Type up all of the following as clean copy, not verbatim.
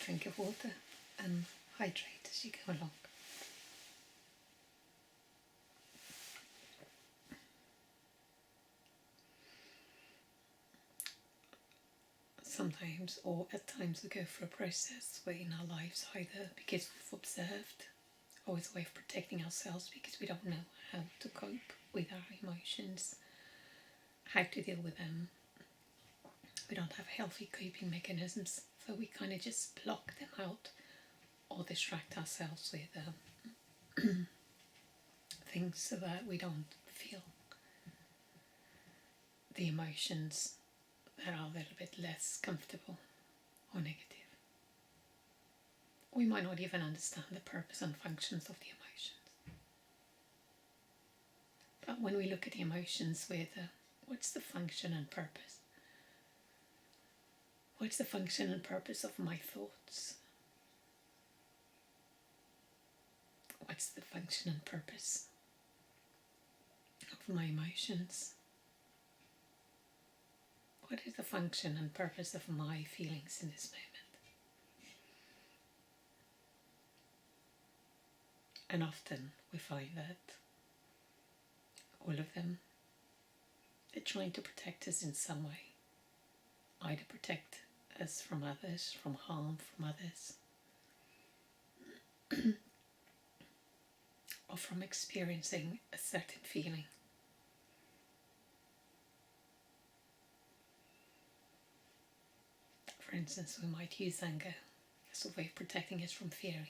drink of water and hydrate as you go along. Sometimes, or at times, we go through a process where in our lives, either because we've observed, or as a way of protecting ourselves because we don't know how to cope with our emotions, how to deal with them. We don't have healthy coping mechanisms, so we kind of just block them out or distract ourselves with things so that we don't feel the emotions that are a little bit less comfortable or negative. We might not even understand the purpose and functions of the emotions. But when we look at the emotions with what's the function and purpose? What's the function and purpose of my thoughts? What's the function and purpose of my emotions? What is the function and purpose of my feelings in this moment? And often we find that all of them are trying to protect us in some way. Either protect us from others, from harm from others, or from experiencing a certain feeling. For instance, we might use anger as a way of protecting us from fear.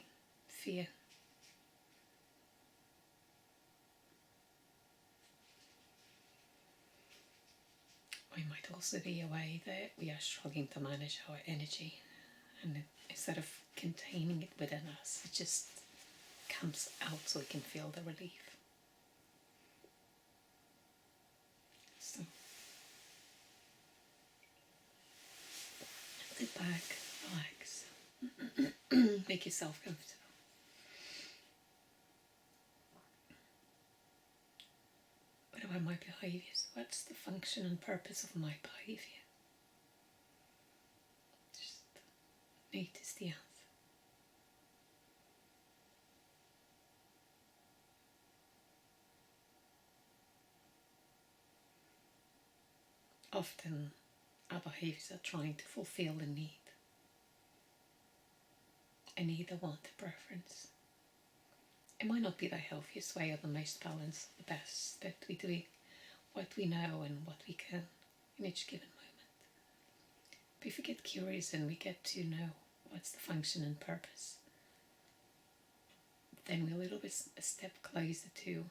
It might also be a way that we are struggling to manage our energy, and instead of containing it within us, it just comes out so we can feel the relief. So sit back, relax, make yourself comfortable. What about my behaviors? What's the function and purpose of my behavior? Just notice the answer. Often our behaviors are trying to fulfill a need, a want, a preference. It might not be the healthiest way or the most balanced, the best, but we do what we know and what we can in each given moment. But if we get curious and we get to know what's the function and purpose, then we're a little bit a step closer to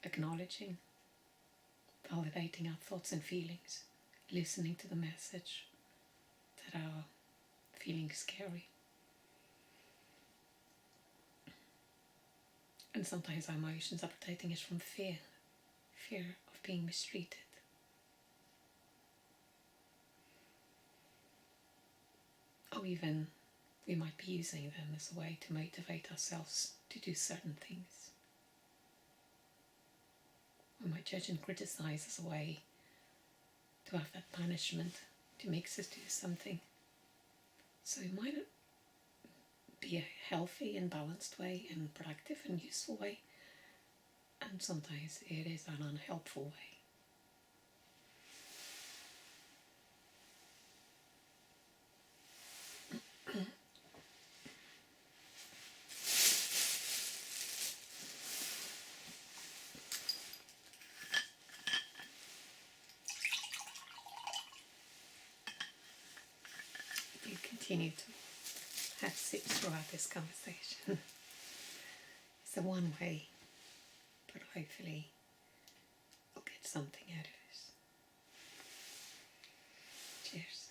acknowledging, validating our thoughts and feelings, listening to the message that our feelings carry. And sometimes our emotions are protecting us from fear of being mistreated. Or even we might be using them as a way to motivate ourselves to do certain things. We might judge and criticize as a way to have that punishment to make us do something. So it might be a healthy and balanced way and productive and useful way, and sometimes it is an unhelpful way. You continue to have sips throughout this conversation. It's a one way, but hopefully you'll get something out of this. Cheers.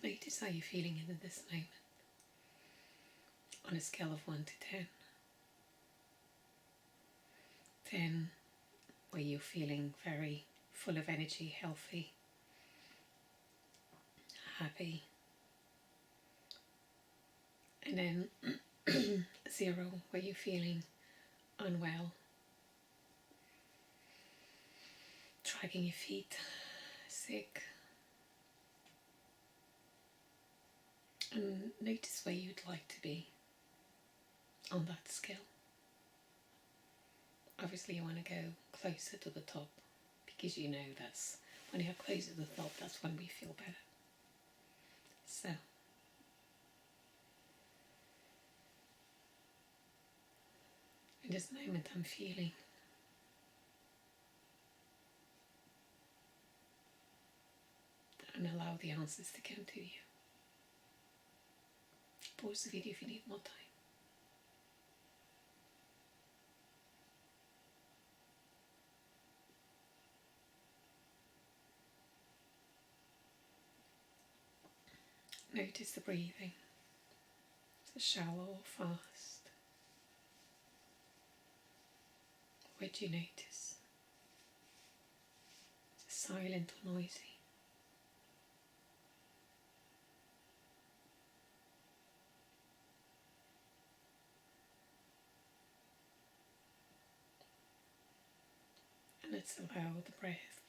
Notice how you're feeling in this moment on a scale of 1 to 10. 10 where you're feeling very full of energy, healthy, happy. And then 0 where you're feeling unwell, dragging your feet, sick. And notice where you'd like to be on that scale. Obviously you want to go closer to the top, because you know that's when you're closer to the top, that's when we feel better. So in this moment I'm feeling and allow the answers to come to you. Pause the video if you need more time. Notice the breathing. Is it shallow or fast? What do you notice? Is it silent or noisy? And let's allow the breath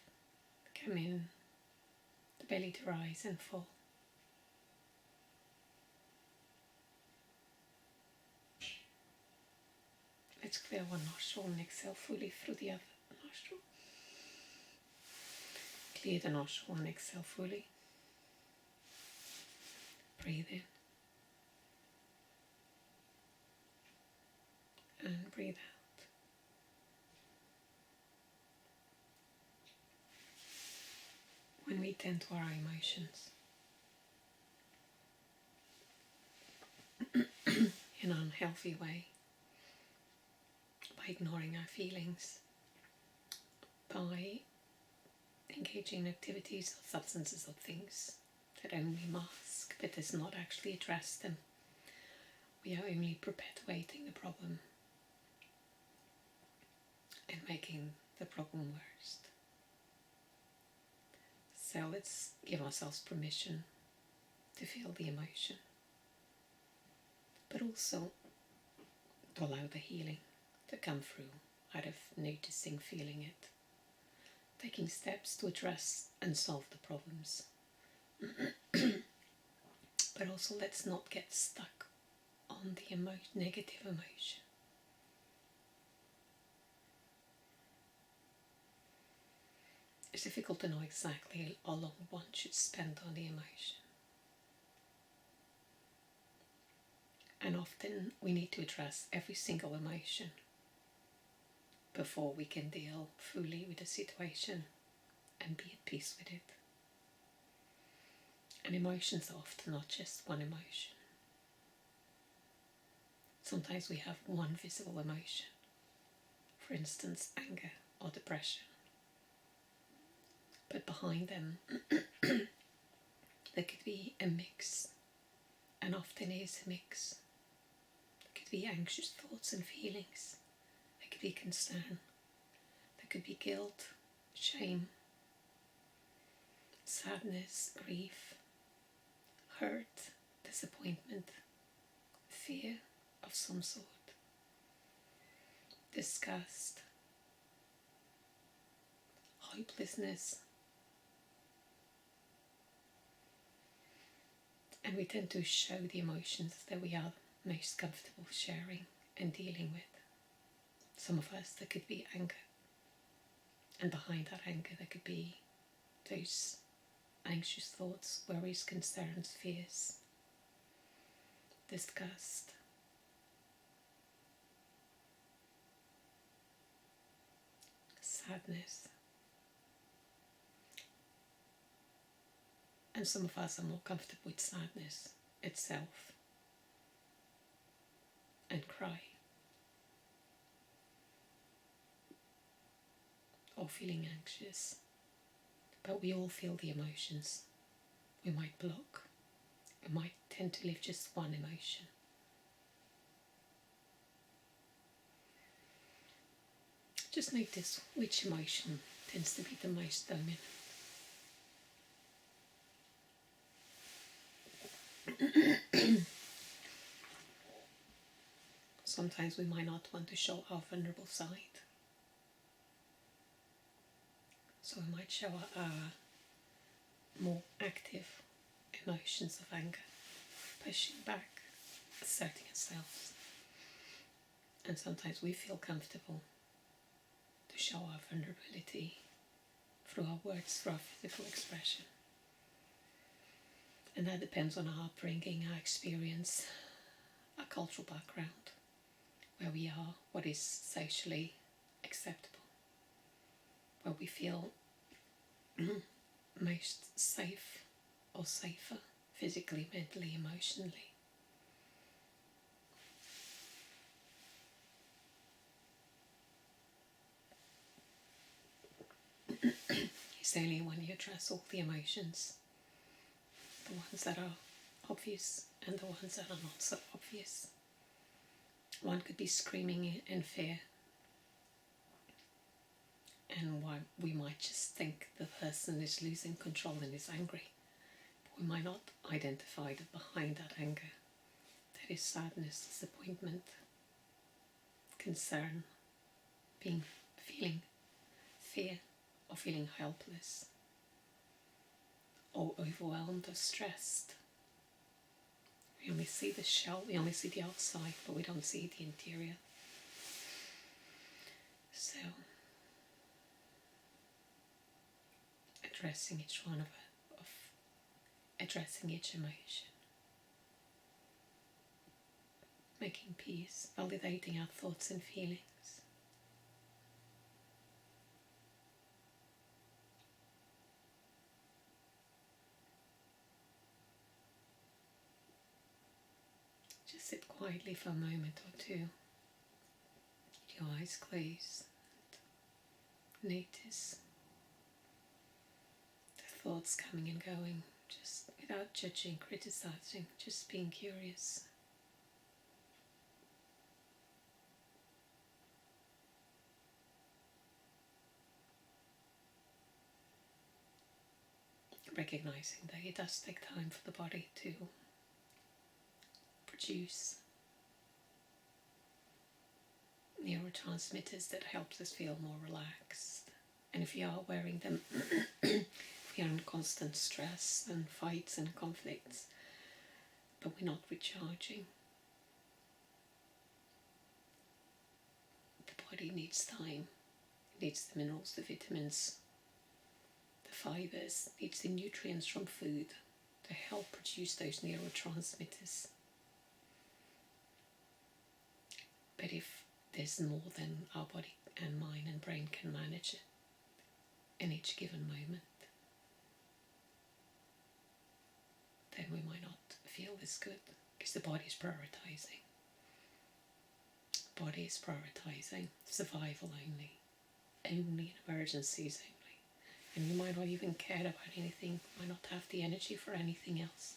to come in, the belly to rise and fall. Let's clear one nostril and exhale fully through the other nostril. Clear the nostril and exhale fully. Breathe in. And breathe out. When we tend to our emotions in an unhealthy way, by ignoring our feelings, by engaging in activities or substances or things that only mask but does not actually address them, we are only perpetuating the problem and making the problem worse. So let's give ourselves permission to feel the emotion, but also to allow the healing to come through out of noticing, feeling it, taking steps to address and solve the problems. But also let's not get stuck on the negative emotion. It's difficult to know exactly how long one should spend on the emotion. And often we need to address every single emotion before we can deal fully with the situation and be at peace with it. And emotions are often not just one emotion. Sometimes we have one visible emotion, for instance, anger or depression. But behind them, there could be a mix, and often is a mix. There could be anxious thoughts and feelings. There could be concern. There could be guilt, shame, sadness, grief, hurt, disappointment, fear of some sort, disgust, hopelessness. And we tend to show the emotions that we are most comfortable sharing and dealing with. Some of us, there could be anger. And behind that anger, there could be those anxious thoughts, worries, concerns, fears, disgust, sadness. And some of us are more comfortable with sadness itself and cry, or feeling anxious. But we all feel the emotions. We might block. We might tend to live just one emotion. Just notice which emotion tends to be the most dominant. Sometimes we might not want to show our vulnerable side. So we might show our more active emotions of anger, pushing back, asserting ourselves. And sometimes we feel comfortable to show our vulnerability through our words, through our physical expression. And that depends on our upbringing, our experience, our cultural background, where we are, what is socially acceptable, where we feel most safe or safer, physically, mentally, emotionally. It's only when you address all the emotions, the ones that are obvious and the ones that are not so obvious. One could be screaming in fear, and we might just think the person is losing control and is angry. But we might not identify that behind that anger there is sadness, disappointment, concern, feeling fear, or feeling helpless, or overwhelmed or stressed. We only see the shell, we only see the outside, but we don't see the interior. So, addressing each one addressing each emotion, making peace, validating our thoughts and feelings. Just sit quietly for a moment or two, your eyes closed, and notice the thoughts coming and going, just without judging, criticizing, just being curious. Recognizing that it does take time for the body to produce neurotransmitters that helps us feel more relaxed. And if you are wearing them, if you're in constant stress and fights and conflicts, but we're not recharging, the body needs time. It needs the minerals, the vitamins, the fibers, needs the nutrients from food to help produce those neurotransmitters. But if there's more than our body and mind and brain can manage it in each given moment, then we might not feel this good, because the body is prioritizing. The body is prioritizing survival only in emergencies only. And you might not even care about anything, might not have the energy for anything else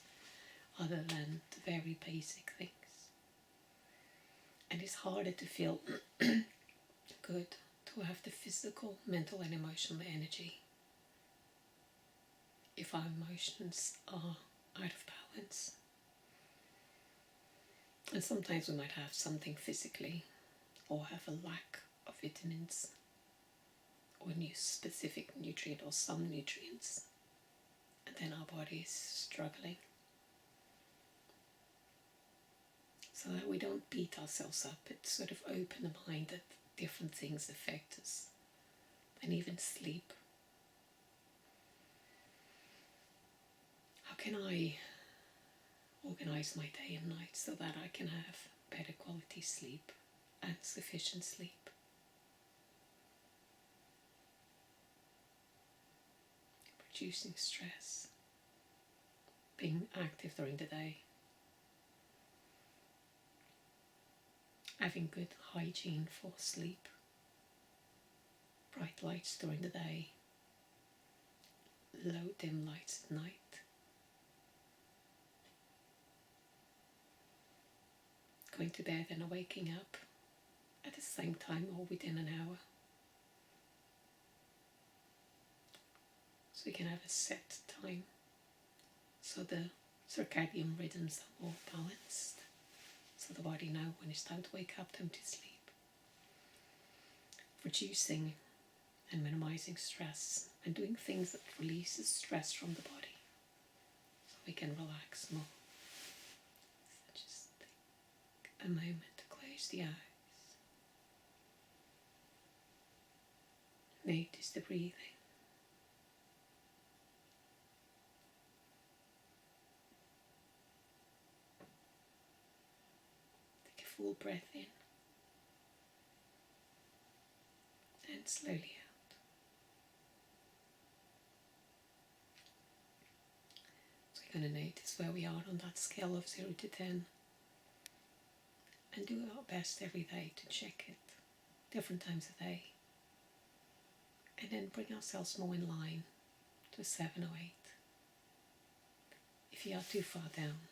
other than the very basic things. And it's harder to feel good, to have the physical, mental and emotional energy if our emotions are out of balance. And sometimes we might have something physically, or have a lack of vitamins, or a specific nutrient or some nutrients, and then our body is struggling. So that we don't beat ourselves up, it's sort of open the mind that different things affect us, and even sleep. How can I organize my day and night so that I can have better quality sleep and sufficient sleep? Reducing stress, being active during the day, having good hygiene for sleep, bright lights during the day, low dim lights at night. Going to bed and waking up at the same time or within an hour. So you can have a set time, so the circadian rhythms are more balanced, so the body knows when it's time to wake up, time to sleep. Reducing and minimizing stress and doing things that releases stress from the body so we can relax more. So just take a moment to close the eyes. Notice the breathing. Take a full breath in and slowly out. So we're going to notice where we are on that scale of 0 to 10 and do our best every day to check it, different times of day, and then bring ourselves more in line to a 7 or 8. If you are too far down,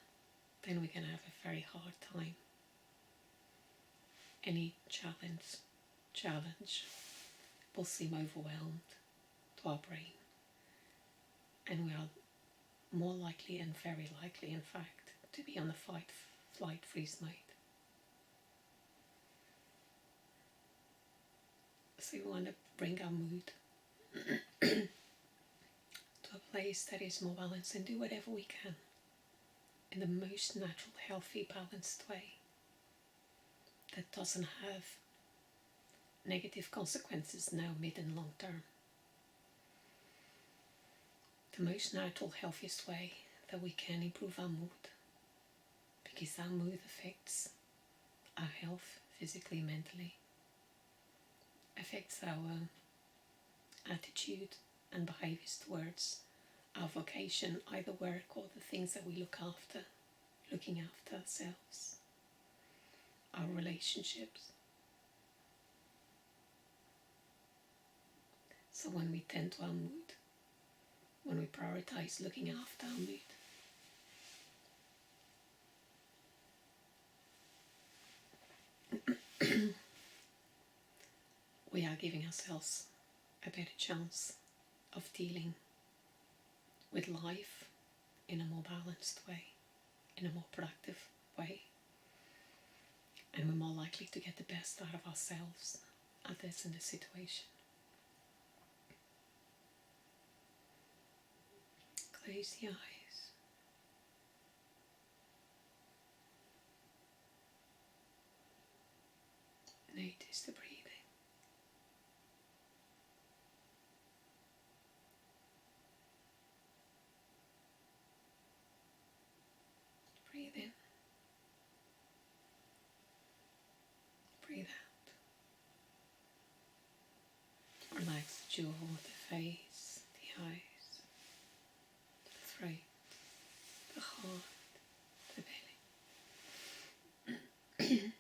then we're going to have a very hard time. Any challenge will seem overwhelmed to our brain, and we are more likely and very likely, in fact, to be on the fight, flight, freeze mode. So we want to bring our mood to a place that is more balanced and do whatever we can in the most natural, healthy, balanced way that doesn't have negative consequences now, mid and long term. The most natural, healthiest way that we can improve our mood, because our mood affects our health physically, mentally, affects our attitude and behaviors towards our vocation, either work or the things that we look after, looking after ourselves, our relationships. So when we tend to our mood, when we prioritize looking after our mood, we are giving ourselves a better chance of dealing with life in a more balanced way, in a more productive way, and we're more likely to get the best out of ourselves, others in the situation. Close the eyes. Notice the breathing. Breathe in. Breathe out. Relax the jaw, the face, the eyes, the throat, the heart, the belly.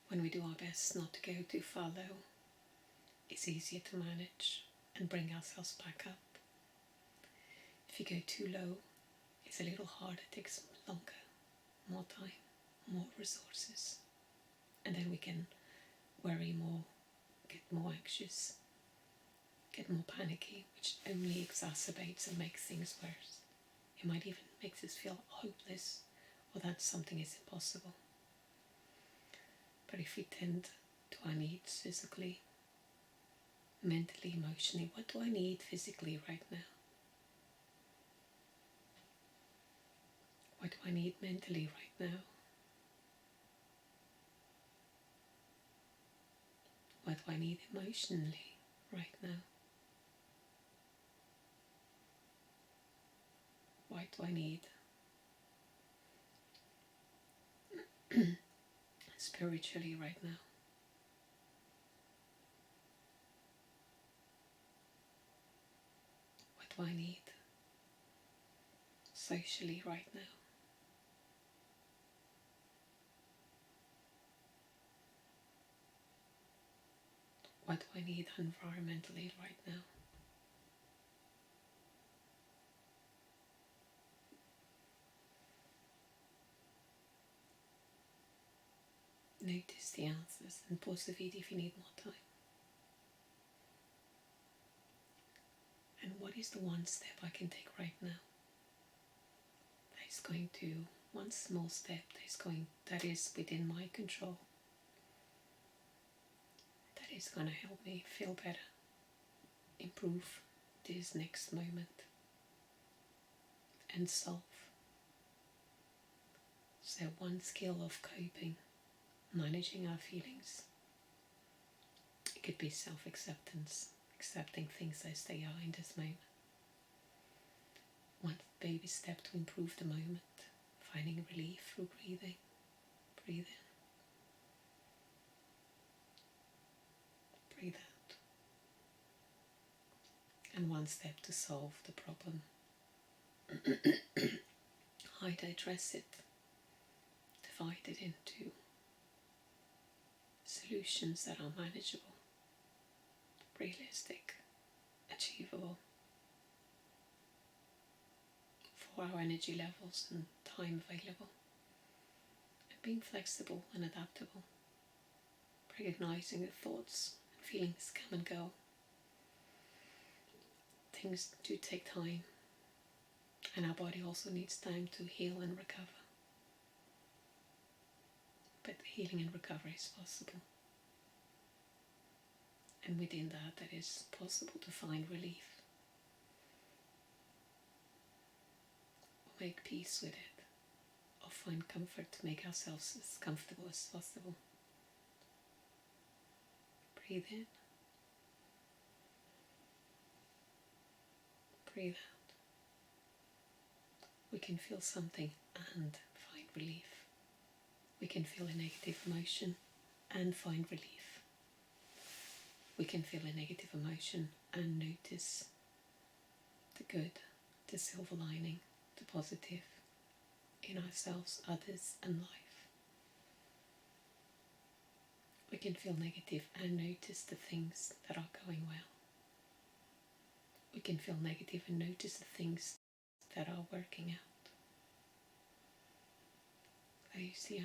When we do our best not to go too far low, it's easier to manage and bring ourselves back up. If you go too low, it's a little harder, it takes longer, more time, more resources, and then we can worry more, get more anxious, get more panicky, which only exacerbates and makes things worse. It might even make us feel hopeless or that something is impossible. But if we tend to our needs physically, mentally, emotionally, what do I need physically right now? What do I need mentally right now? What do I need emotionally right now? What do I need spiritually right now? What do I need socially right now? What do I need environmentally right now? Notice the answers and pause the video if you need more time. And what is the one step I can take right now that is going to, one small step that is within my control, that is going to help me feel better, improve this next moment, and solve. So one skill of coping, managing our feelings. It could be self-acceptance, accepting things as they are in this moment. One baby step to improve the moment, finding relief through breathing. Breathe in, breathe out. And one step to solve the problem. How to address it, divide it into solutions that are manageable, realistic, achievable for our energy levels and time available, and being flexible and adaptable, recognizing that thoughts and feelings come and go. Things do take time, and our body also needs time to heal and recover. But healing and recovery is possible. And within that, it is possible to find relief. Or make peace with it. Or find comfort to make ourselves as comfortable as possible. Breathe in. Breathe out. We can feel something and find relief. We can feel a negative emotion and find relief. We can feel a negative emotion and notice the good, the silver lining, the positive in ourselves, others, and life. We can feel negative and notice the things that are going well. We can feel negative and notice the things that are working out. Close the eyes.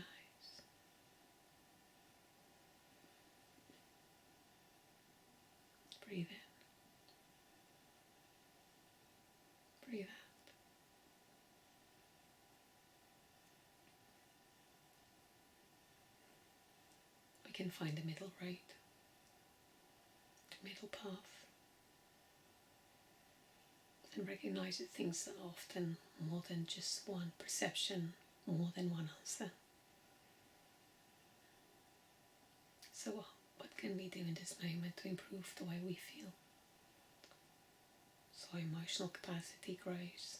Breathe in. Breathe out. We can find the middle road, the middle path, and recognize that things are often more than just one perception, more than one answer. So what can we do in this moment to improve the way we feel? So our emotional capacity grows.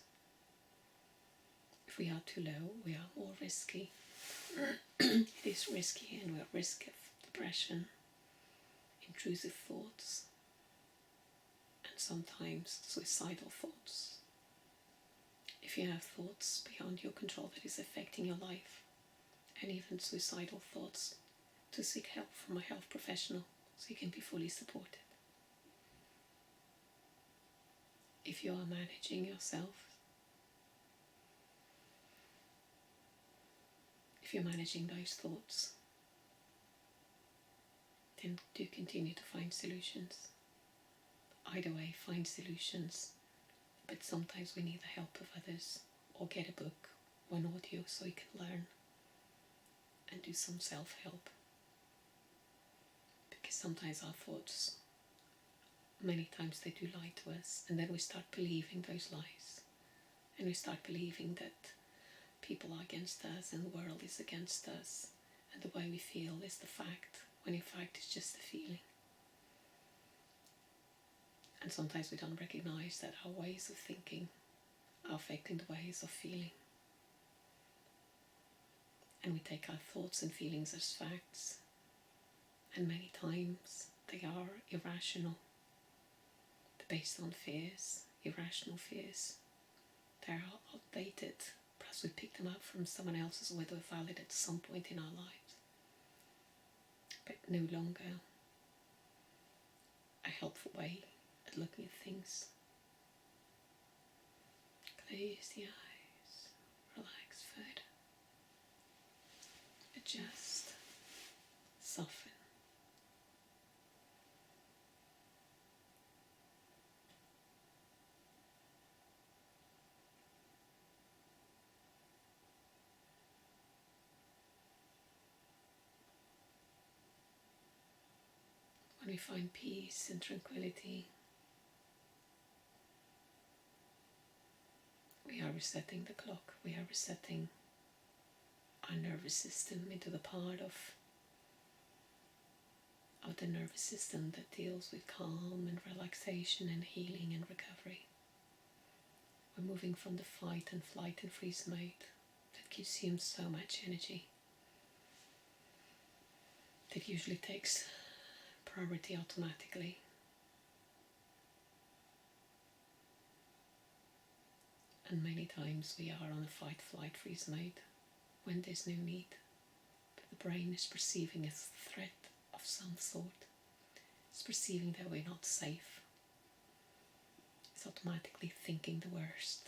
If we are too low, we are more risky. It is risky, and we're at risk of depression, intrusive thoughts, and sometimes suicidal thoughts. If you have thoughts beyond your control that is affecting your life, and even suicidal thoughts, to seek help from a health professional so you can be fully supported. If you are managing yourself, if you're managing those thoughts, then do continue to find solutions. Either way, find solutions, but sometimes we need the help of others, or get a book or an audio so you can learn and do some self-help. Because sometimes our thoughts, many times they do lie to us, and then we start believing those lies, and we start believing that people are against us and the world is against us, and the way we feel is the fact, when in fact it's just a feeling. And sometimes we don't recognize that our ways of thinking are affecting the ways of feeling. And we take our thoughts and feelings as facts, and many times they are irrational. They're based on fears, irrational fears. They are outdated. Perhaps we picked them up from someone else's, or they were valid at some point in our lives, but no longer a helpful way at looking at things. Close the eyes, relax further, adjust, soften. When we find peace and tranquility, we are resetting the clock, we are resetting our nervous system into the part of the nervous system that deals with calm and relaxation and healing and recovery. We're moving from the fight and flight and freeze mode that consumes so much energy, that usually takes priority automatically. And many times we are on a fight, flight, freeze mode when there's no need, but the brain is perceiving a threat of some sort. It's perceiving that we're not safe. It's automatically thinking the worst.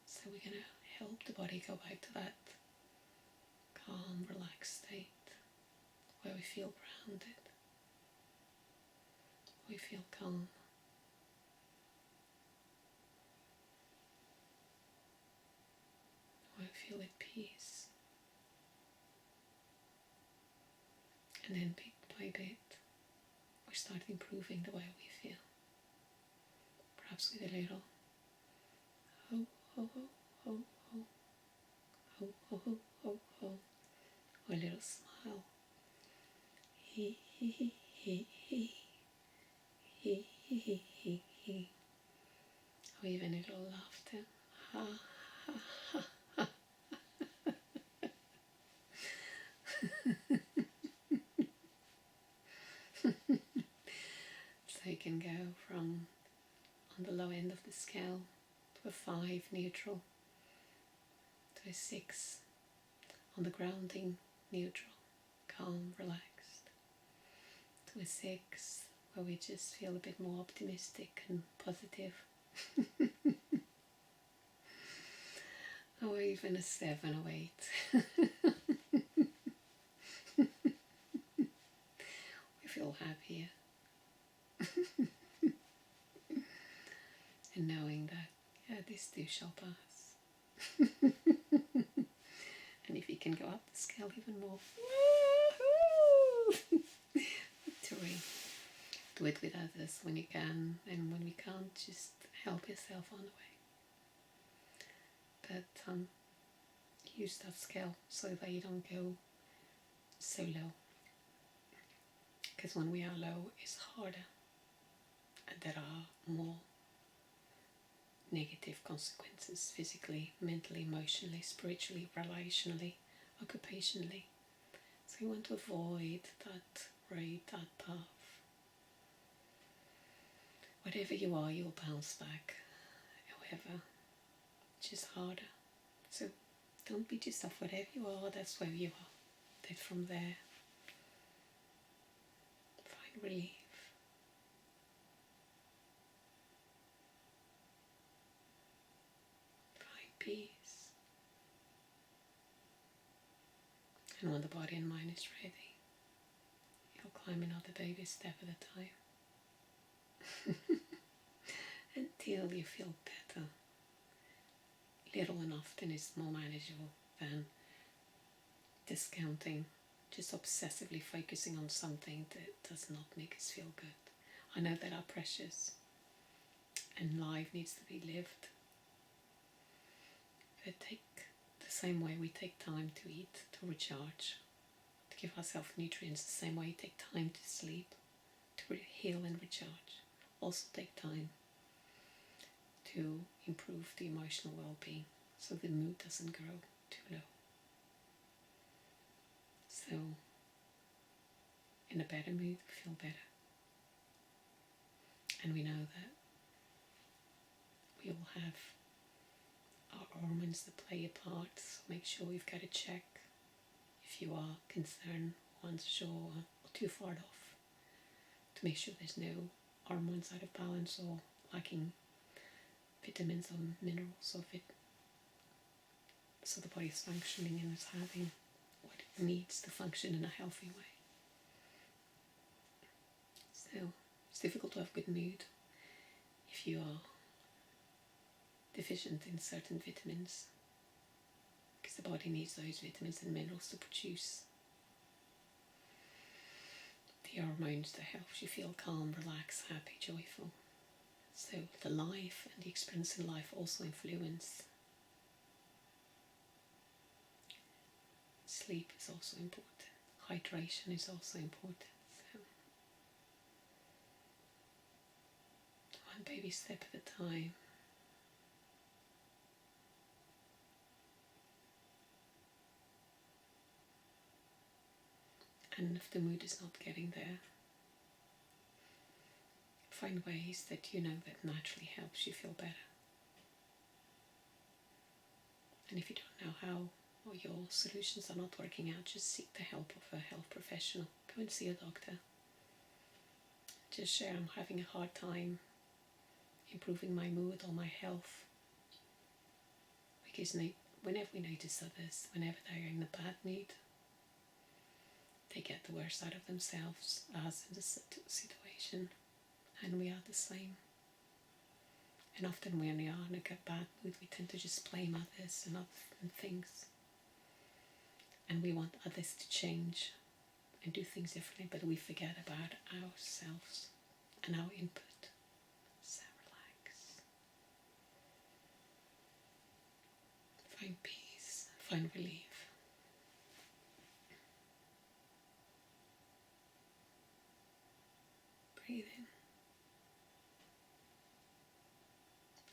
So we're going to help the body go back to that calm, relaxed state where we feel grounded, we feel calm. We feel at peace. And then bit by bit, we start improving the way we feel. Perhaps with a little ho, ho, ho, ho, ho, ho, ho, ho, ho, ho, or a little smile. He, he, he, he, he, he, he, he, he, he. Or even a little laughter. Ha, ha, ha. So you can go from on the low end of the scale to a 5 neutral, to a 6 on the grounding neutral, calm, relaxed, to a 6 where we just feel a bit more optimistic and positive, or even a 7 or 8. We feel happier. And knowing that, yeah, this too shall pass. And if you can go up the scale even more, woohoo! Victory. Do it with others when you can, and when we can't, just help yourself on the way. But use that scale so that you don't go so low. Because when we are low, it's harder, and there are more negative consequences physically, mentally, emotionally, spiritually, relationally, occupationally. So you want to avoid that road, that path. Whatever you are, you'll bounce back. However, just harder. So don't beat yourself. Whatever you are, that's where you are. Then from there, find relief. Peace. And when the body and mind is ready, you'll climb another baby step at a time until you feel better. Little and often is more manageable than discounting, just obsessively focusing on something that does not make us feel good. I know that are precious and life needs to be lived. But take the same way we take time to eat, to recharge, to give ourselves nutrients, the same way you take time to sleep, to heal and recharge. Also take time to improve the emotional well-being so the mood doesn't grow too low. So, in a better mood, we feel better. And we know that we all have our hormones that play a part, so make sure you've got to check if you are concerned, unsure, or too far off, to make sure there's no hormones out of balance or lacking vitamins or minerals of it, so the body is functioning and is having what it needs to function in a healthy way. So it's difficult to have good mood if you are deficient in certain vitamins, because the body needs those vitamins and minerals to produce the the hormones that helps you feel calm, relaxed, happy, joyful. So the life and the experience in life also influence. Sleep is also important. Hydration is also important. So one baby step at a time. And if the mood is not getting there, find ways that you know that naturally helps you feel better. And if you don't know how, or your solutions are not working out, just seek the help of a health professional. Go and see a doctor. Just share, I'm having a hard time improving my mood or my health. Because whenever we notice others, whenever they're in a bad mood, they get the worst out of themselves, us in this situation, and we are the same. And often when we are in a bad mood, we tend to just blame others and other things. And we want others to change and do things differently, but we forget about ourselves and our input. So relax. Find peace, find relief. Breathe in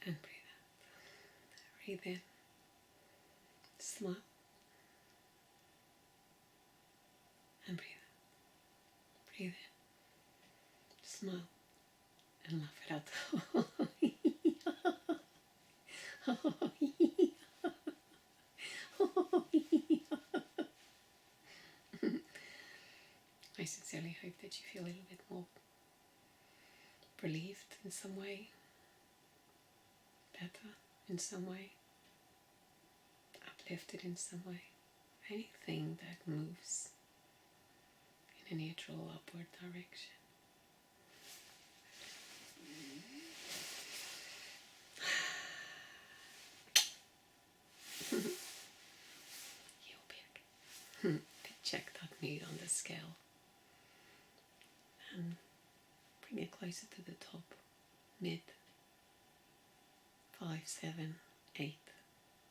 and breathe out. Breathe in. Smile. And breathe out. Breathe in. Smile. And laugh it out. I sincerely hope that you feel a little bit more relieved in some way, better in some way, uplifted in some way. Anything that moves in a neutral upward direction. You'll be okay. Check that mood on the scale and bring it closer to the top. Mid 5, 7, 8.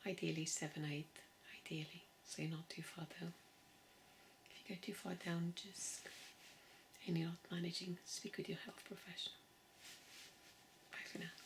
Ideally 7, 8. Ideally, so you're not too far down. If you go too far down, and you're not managing, speak with your health professional. Bye for now.